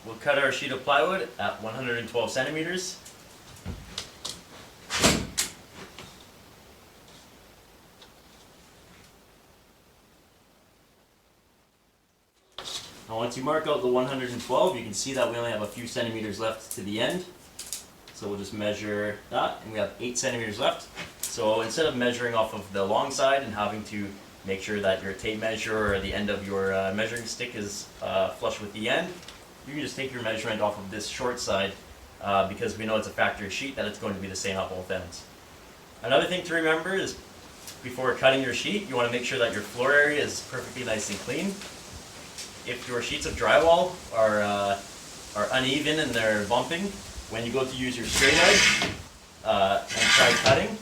we'll cut our sheet of plywood at 112 centimeters. Now once you mark out the 112, you can see that we only have a few centimeters left to the end. So we'll just measure that, and we have 8 centimeters left. So instead of measuring off of the long side and having to make sure that your tape measure or the end of your measuring stick is flush with the end, you can just take your measurement off of this short side because we know it's a factory sheet that it's going to be the same on both ends. Another thing to remember is before cutting your sheet, you want to make sure that your floor area is perfectly nice and clean. If your sheets of drywall are uneven and they're bumping, when you go to use your straight edge and try cutting,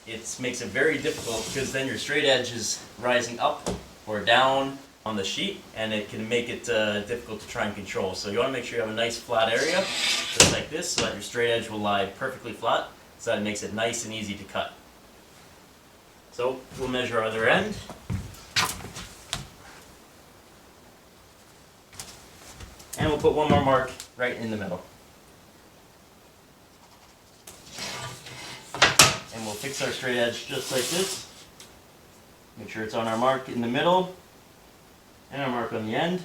it makes it very difficult because then your straight edge is rising up or down on the sheet, and it can make it difficult to try and control. So you want to make sure you have a nice flat area, just like this, so that your straight edge will lie perfectly flat, so that it makes it nice and easy to cut. So we'll measure our other end. And we'll put one more mark right in the middle. And we'll fix our straight edge just like this. Make sure it's on our mark in the middle and our mark on the end.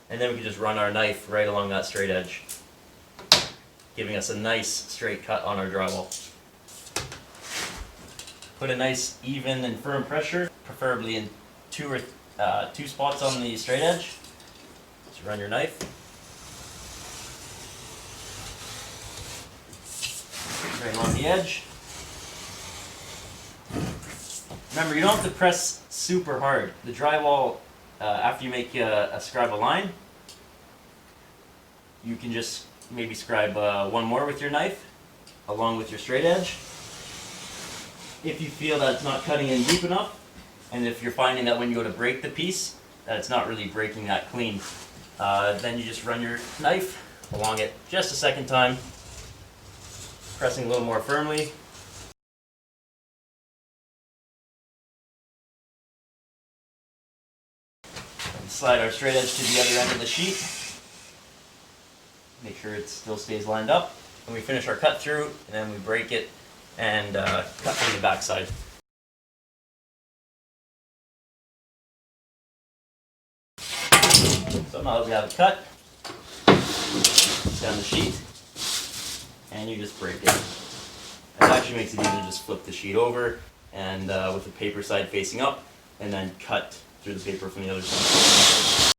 And then we can just run our knife right along that straight edge, giving us a nice straight cut on our drywall. Put a nice even and firm pressure, preferably in two spots on the straight edge. Just run your knife. Right along the edge. Remember, you don't have to press super hard. The drywall, after you make scribe a line, you can just maybe scribe one more with your knife along with your straight edge. If you feel that it's not cutting in deep enough, and if you're finding that when you go to break the piece, that it's not really breaking that clean, then you just run your knife along it just a second time, pressing a little more firmly. And slide our straight edge to the other end of the sheet. Make sure it still stays lined up. And we finish our cut through, and then we break it and cut from the back side. So now that we have it cut, down the sheet, and you just break it. It actually makes it easier to just flip the sheet over and with the paper side facing up, and then cut through the paper from the other side.